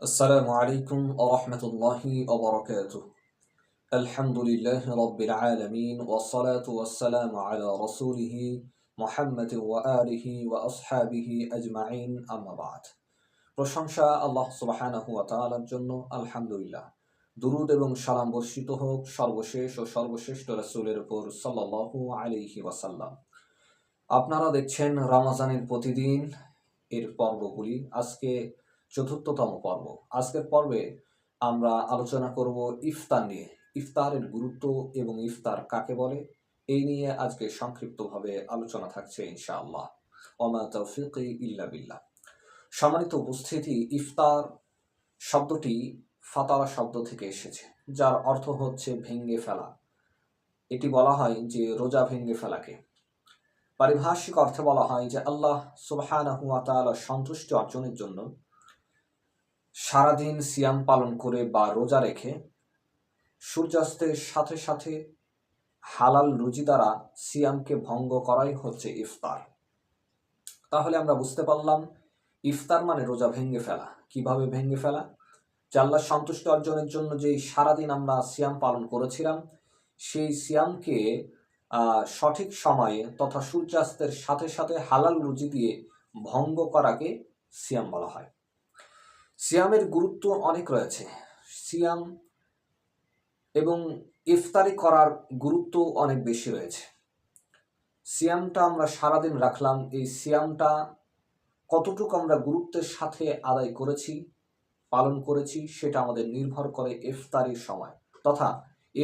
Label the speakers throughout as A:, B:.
A: السلام عليكم ورحمة الله وبركاته. الحمد لله رب العالمين والصلاة والسلام على رسوله محمد وآله وأصحابه أجمعين أما بعد. প্রশংসা আল্লাহ সুবহানাহু ওয়া তাআলার জন্য, আলহামদুলিল্লাহ। দুরূদ এবং সালাম বর্ষিত হোক সর্বশেষ ও সর্বশ্রেষ্ঠ রাসূলের উপর সাল্লাল্লাহু আলাইহি ওয়াসাল্লাম। আপনারা দেখছেন রমজানের প্রতিদিন এর পর্বগুলি। আজকে চতুর্থতম পর্ব। আজকের পর্বে আমরা আলোচনা করব ইফতার নিয়ে। ইফতারের গুরুত্ব এবং ইফতার কাকে বলে, এই নিয়ে আজকে সংক্ষিপ্তভাবে আলোচনা থাকছে ইনশাআল্লাহ। ওমা তাওফীকি ইল্লা বিল্লাহ। সম্মানিত উপস্থিতি, ইফতার শব্দটি ফাতারা শব্দ থেকে এসেছে, যার অর্থ হচ্ছে ভেঙে ফেলা। এটি বলা হয় যে রোজা ভেঙে ফেলাকে। পারিভাষিক অর্থে বলা হয় যে আল্লাহ সুবহানাহু ওয়া তাআলার সন্তুষ্টি অর্জনের জন্য সারাদিন সিয়াম পালন করে বা রোজা রেখে সূর্যাস্তের সাথে সাথে হালাল রুজি দ্বারা সিয়ামকে ভঙ্গ করাই হচ্ছে ইফতার। তাহলে আমরা বুঝতে পারলাম ইফতার মানে রোজা ভেঙে ফেলা। কিভাবে ভেঙে ফেলা? যে আল্লাহর সন্তুষ্টি অর্জনের জন্য যে সারাদিন আমরা সিয়াম পালন করেছিলাম, সেই সিয়ামকে সঠিক সময়ে তথা সূর্যাস্তের সাথে সাথে হালাল রুজি দিয়ে ভঙ্গ করাকে সিয়াম বলা হয়। সিয়ামের গুরুত্ব অনেক রয়েছে। সিয়াম এবং ইফতারি করার গুরুত্ব অনেক বেশি রয়েছে। সিয়ামটা আমরা সারাদিন রাখলাম, এই সিয়ামটা কতটুকু আমরা গুরুত্বের সাথে আদায় করেছি, পালন করেছি, সেটা আমাদের নির্ভর করে ইফতারির সময়। তথা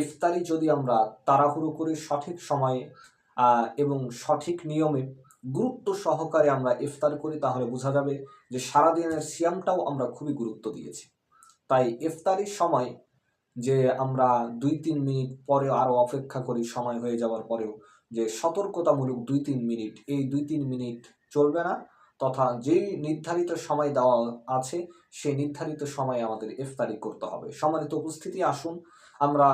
A: ইফতারি যদি আমরা তাড়াহুড়ো করে সঠিক সময়ে এবং সঠিক নিয়মে গুরুত্ব সহকারে আমরা ইফতার করি, তাহলে বোঝা যাবে যে সারাদিনের সিয়ামটাও আমরা খুবই গুরুত্ব দিয়েছি। তাই ইফতারির সময় যে আমরা 2-3 মিনিট পরে আরও অপেক্ষা করি, সময় হয়ে যাওয়ার পরেও যে সতর্কতামূলক 2-3 মিনিট, এই 2-3 মিনিট চলবে না। তথা যেই নির্ধারিত সময় দেওয়া আছে সেই নির্ধারিত সময়ে আমাদের ইফতারি করতে হবে। সম্মানিত উপস্থিতি, আসুন আমরা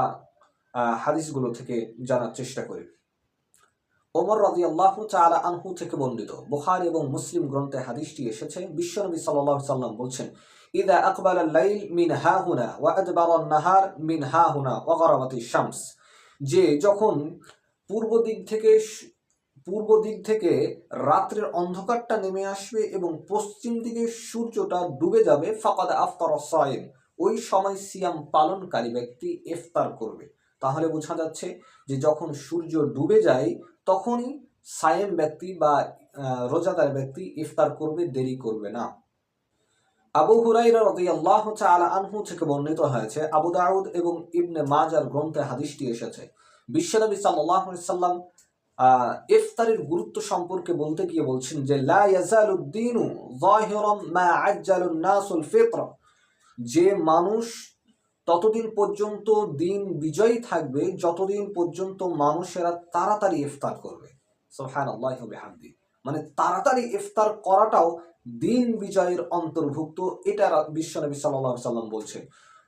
A: হাদিসগুলো থেকে জানার চেষ্টা করি। ওমর রাদিয়াল্লাহু তাআলা আনহু থেকে বর্ণিত বুখারী এবং মুসলিম গ্রন্থে হাদিসটি এসেছে। বিশ্বনবী সাল্লাল্লাহু আলাইহি সাল্লাম বলছেন, ইযা আকবালা আল-লাইল মিন হাহুনা ওয়া আদবারা আন-নাহার মিন হাহুনা ওয়া গারাবাতিশ শামস, যে যখন পূর্ব দিক থেকে রাত্রের অন্ধকারটা নেমে আসবে এবং পশ্চিম দিকে সূর্যটা ডুবে যাবে, ফাকাদ আফতারা সাইম, ওই সময় সিয়াম পালনকারী ব্যক্তি ইফতার করবে। তাহলে বোঝা যাচ্ছে যে যখন সূর্য ডুবে যায় তখনই সায়েম ব্যক্তি বা রোজাদার ব্যক্তি ইফতার করবে, দেরি করবে না। আবু হুরায়রা রাদিয়াল্লাহু তাআলা আনহু থেকে বর্ণিত হয়েছে, আবু দাউদ এবং ইবনে মাজার গ্রন্থে হাদিসটি এসেছে। বিশ্বনবী সাল্লাল্লাহু আলাইহি সাল্লাম ইফতারের গুরুত্ব সম্পর্কে বলতে গিয়ে বলছেন যে লা ইয়াজালুদ দীনু যাহিরাম মা আজ্জালুন নাসুল ফিত্র, যে মানুষ ততদিন পর্যন্ত দিন বিজয়ী থাকবে যতদিন পর্যন্ত মানুষেরা তাড়াতাড়ি ইফতার করবে। সুবহানাল্লাহি ওয়া বিহামদিহি, মানে তাড়াতাড়ি ইফতার করাটাও দিন বিজয়ের অন্তর্ভুক্ত। এটা বিশ্বনবী সাল্লাল্লাহু আলাইহি সাল্লাম বলছেন।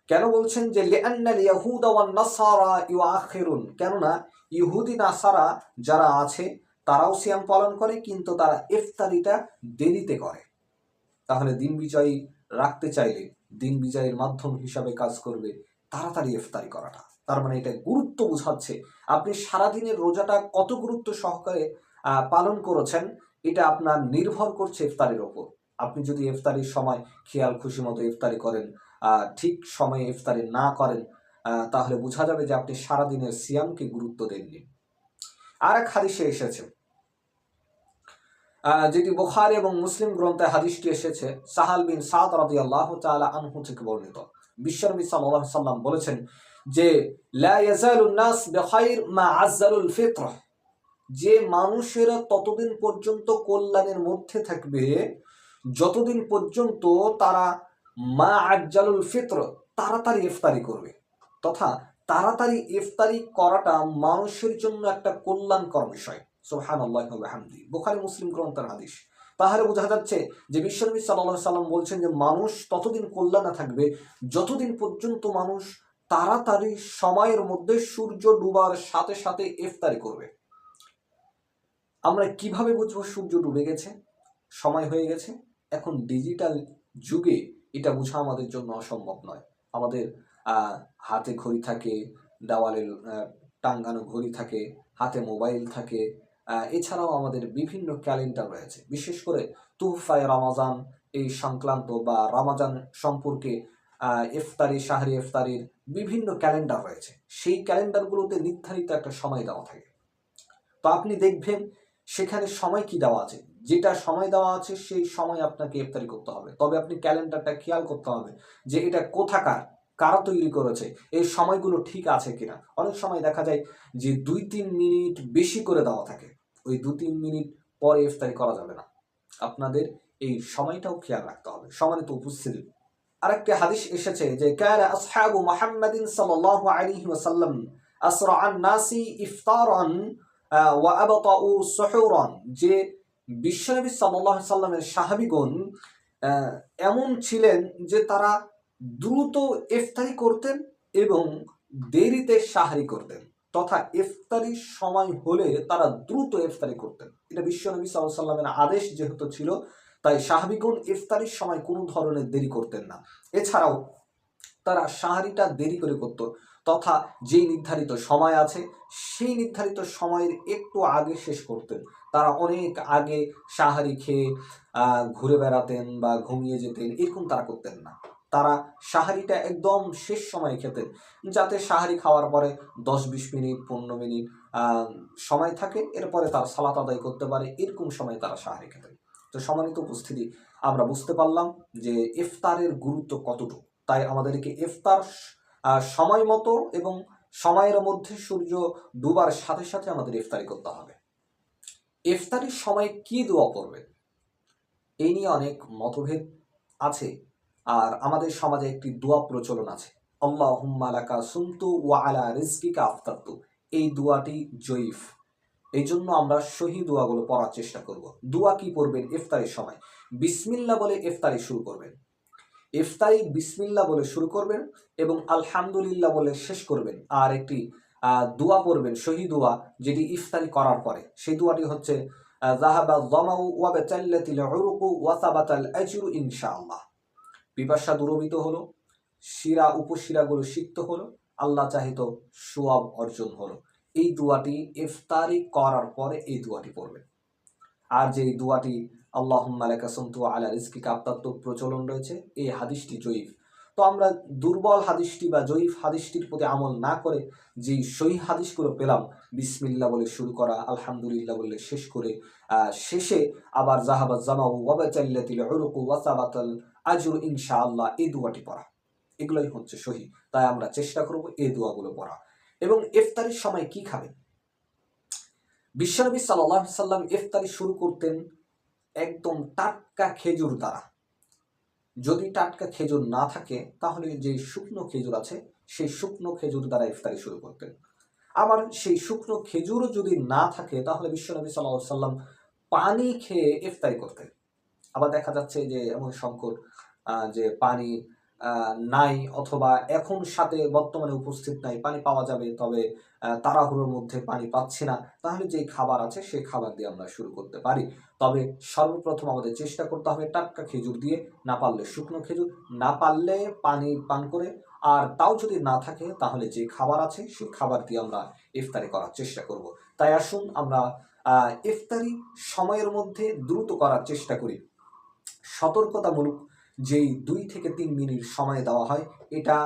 A: কেন বলছেন? যে লিআন্নাল ইয়াহুদা ওয়ান নাসারা ইউআখিরুন, কেননা ইহুদি নাসারা যারা আছে তারাও সিয়াম পালন করে, কিন্তু তারা ইফতারিটা দেরিতে করে। তাহলে দিন বিজয়ী রাখতে চাইলে দিন বিজয়ের মাধ্যম হিসাবে কাজ করবে তাড়াতাড়ি ইফতারি করাটা। তার মানে এটা গুরুত্ব বোঝাচ্ছে আপনি সারাদিনের রোজাটা কত গুরুত্ব সহকারে পালন করেছেন, এটা আপনার নির্ভর করছে ইফতারের ওপর। আপনি যদি ইফতারির সময় খেয়াল খুশি মতো ইফতারি করেন, ঠিক সময়ে ইফতারি না করেন, তাহলে বোঝা যাবে যে আপনি সারাদিনের সিয়ামকে গুরুত্ব দেননি। আর এক হাদিসে এসেছে, যেটি বুখারী এবং মুসলিম গ্রন্থে হাদিসটি এসেছে, সাহাল বিন সাদ রাদিয়াল্লাহু তাআলা আনহু থেকে বর্ণিত। বিশ্বনবী সাল্লাল্লাহু আলাইহি সাল্লাম বলেছেন যে লা ইয়াজালুন নাস বিখাইর মা আজ্জালুল ফিত্র, যে মানুষেরা ততদিন পর্যন্ত কল্যাণের মধ্যে থাকবে যতদিন পর্যন্ত তারা মা আজ্জালুল ফিত্র, তাড়াতাড়ি ইফতারি করবে। তথা তাড়াতাড়ি ইফতারি করাটা মানুষের জন্য একটা কল্যাণকর বিষয়। সুবহানাল্লাহি ওয়া বিহামদিহি, বুখারী মুসলিম গ্রন্থের হাদিস। তাহলে বোঝা যাচ্ছে যে বিশ্বনবী সাল্লাল্লাহু আলাইহি সাল্লাম বলছেন যে মানুষ ততদিন কল্যাণে থাকবে যতদিন পর্যন্ত মানুষ তাড়াতাড়ি সময়ের মধ্যে সূর্য ডুবার সাথে সাথে ইফতারি করবে। আমরা কিভাবে বুঝবো সূর্য ডুবে গেছে, সময় হয়ে গেছে? এখন ডিজিটাল যুগে এটা বোঝা আমাদের জন্য অসম্ভব নয়। আমাদের হাতে ঘড়ি থাকে, দেওয়ালে টাঙ্গানো ঘড়ি থাকে, হাতে মোবাইল থাকে, এছাড়াও আমাদের বিভিন্ন ক্যালেন্ডার রয়েছে। বিশেষ করে তুহফায়ে রমাজান এই সংক্রান্ত বা রমাজান সম্পর্কে ইফতারি, সাহরি ইফতারির বিভিন্ন ক্যালেন্ডার রয়েছে। সেই ক্যালেন্ডারগুলোতে নির্ধারিত একটা সময় দেওয়া থাকে। তো আপনি দেখবেন সেখানে সময় কি দেওয়া আছে, যেটা সময় দেওয়া আছে সেই সময় আপনাকে ইফতারি করতে হবে। তবে আপনি ক্যালেন্ডারটা খেয়াল করতে হবে যে এটা কোথাকার, কারা তৈরি করেছে, এই সময়গুলো ঠিক আছে কিনা। অনেক সময় দেখা যায় যে 2-3 মিনিট বেশি করে দেওয়া থাকে, ওই 2-3 মিনিট পরে ইফতারি করা যাবে না। আপনাদের এই সময়টাও খেয়াল রাখতে হবে। সম্মানিত উপস্থিতি, আরেকটি হাদিস এসেছে যে কানা আসহাবু মুহাম্মাদিন সাল্লাল্লাহু আলাইহি ওয়াসাল্লাম আসরাআন নাসি ইফতারান ওয়া আবতাউ সুহুরান, যে বিশ্বনবী সাল্লাল্লাহু আলাইহি সাল্লামের সাহাবীগণ এমন ছিলেন যে তারা দ্রুত ইফতারি করতেন এবং দেরিতে সাহরি করতেন, তথা ইফতারির সময় হলে তারা দ্রুত ইফতারি করতেন। এটা বিশ্বনবী সাল্লাল্লাহু আলাইহি সাল্লামের আদেশ যেহেতু ছিল, তাই সাহাবীগণ ইফতারির সময় কোনো ধরনের দেরি করতেন না। এছাড়াও তারা সাহারিটা দেরি করে করত, তথা যেই নির্ধারিত সময় আছে সেই নির্ধারিত সময়ের একটু আগে শেষ করতেন। তারা অনেক আগে সাহারি খেয়ে ঘুরে বেড়াতেন বা ঘুমিয়ে যেতেন, এরকম তারা করতেন না। তারা সাহারিটা একদম শেষ সময়ে খেতেন, যাতে সাহারি খাওয়ার পরে 10-20 মিনিট 15 মিনিট সময় থাকে, এরপরে তার সালাত আদায় করতে পারে, এরকম সময় তারা সাহারি খেতেন। তো সম্মানিত উপস্থিতি, আমরা বুঝতে পারলাম যে ইফতারের গুরুত্ব কতটুকু। তাই আমাদেরকে ইফতার সময় মতো এবং সময়ের মধ্যে সূর্য ডুবার সাথে সাথে আমাদের ইফতারি করতে হবে। ইফতারির সময় কি দোয়া করবে এই নিয়ে অনেক মতভেদ আছে। আর আমাদের সমাজে একটি দোয়া প্রচলন আছে, আল্লাহুম্মা লাকা সুমতু ওয়া আলা রিজকিকা আফতারতু। এই দোয়াটি জয়ীফ, এই জন্য আমরা সহি দোয়াগুলো পড়ার চেষ্টা করব। দোয়া কি পড়বেন ইফতারির সময়? বিসমিল্লাহ বলে ইফতারি শুরু করবেন। ইফতারি বিসমিল্লাহ বলে শুরু করবেন এবং আলহামদুলিল্লাহ বলে শেষ করবেন। আর একটি দোয়া পড়বেন, সহি দোয়া, যেটি ইফতারি করার পরে। সেই দোয়াটি হচ্ছে যাহাবা যামাউ ওয়া বাতাল্লাতিল উরুকু ওয়া সাবাতাল আজরু ইনশাআল্লাহ। পিপাসা দূরীভূত হলো, শিরা উপশিরাগুলো সিক্ত হলো, আল্লাহ চাহিত সওয়াব অর্জন হলো। এই দোয়াটি ইফতারি করার পরে এই দোয়াটি পড়বেন। আর যে দোয়াটি আল্লাহুম্মা লাকা সুমতু ওয়া আলা রিজকিকা আফতারতু প্রচলন রয়েছে, এই হাদিসটি জয়ীফ। তো আমরা দুর্বল হাদিসটি বা জয়ীফ হাদিসটির প্রতি আমল না করে যেই সহিহ হাদিসগুলো পেলাম, বিসমিল্লাহ বলে শুরু করা, আলহামদুলিল্লাহ বলে শেষ করে শেষে আবার যাহাবা জামাউ ওয়া বাতাল্লাতিল উরুকু ওয়া সাবাতাল আজরু ইনশাআল্লাহ, এই দোয়াটি পড়া, এগুলোই হচ্ছে সহিহ। তাই আমরা চেষ্টা করব এই দোয়াগুলো পড়া। এবং ইফতারির সময় কি খাবেন? বিশ্বনবী সাল্লাল্লাহু আলাইহি সাল্লাম ইফতারি শুরু করতেন একদম টাটকা খেজুর দ্বারা। যদি টাটকা খেজুর না থাকে তাহলে যে শুকনো খেজুর আছে সেই শুকনো খেজুর দ্বারা ইফতারি শুরু করতেন। আবার সেই শুকনো খেজুরও যদি না থাকে তাহলে বিশ্বনবী সাল্লাল্লাহু আলাইহি সাল্লাম পানি খেয়ে ইফতারি করতেন। আবার দেখা যাচ্ছে যে এমন সংকট যে পানি নাই, অথবা এখন সাথে বর্তমানে উপস্থিত নাই, পানি পাওয়া যাবে তবে তাড়াহুড়োর মধ্যে পানি পাচ্ছি না, তাহলে যে খাবার আছে সেই খাবার দিয়ে আমরা শুরু করতে পারি। তবে সর্বপ্রথম আমাদের চেষ্টা করতে হবে টাটকা খেজুর দিয়ে, না পারলে শুকনো খেজুর, না পারলে পানি পান করে, আর তাও যদি না থাকে তাহলে যে খাবার আছে সেই খাবার দিয়ে আমরা ইফতারি করার চেষ্টা করব। তাই আসুন আমরা ইফতারি সময়ের মধ্যে দ্রুত করার চেষ্টা করি। সতর্কতামূলক যেই 2 থেকে 3 মিনিট সময় দেওয়া হয় এটা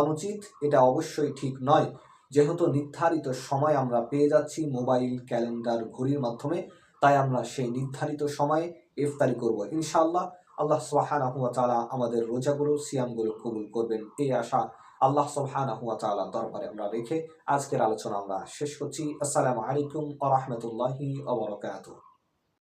A: অনুচিত, এটা অবশ্যই ঠিক নয়। যেহেতু নির্ধারিত সময় আমরা পেয়ে যাচ্ছি মোবাইল, ক্যালেন্ডার, ঘড়ির মাধ্যমে, তাই আমরা সেই নির্ধারিত সময়ে ইফতারি করব ইনশাআল্লাহ। আল্লাহ সুবহানাহু ওয়া তাআলা আমাদের রোজাগুলো, সিয়ামগুলো কবুল করবেন, এই আশা আল্লাহ সুবহানাহু ওয়া তাআলার দরবারে আমরা রেখে আজকের আলোচনা আমরা শেষ করছি। আসসালামু আলাইকুম ওয়া রাহমাতুল্লাহি ওয়া বারাকাতুহু।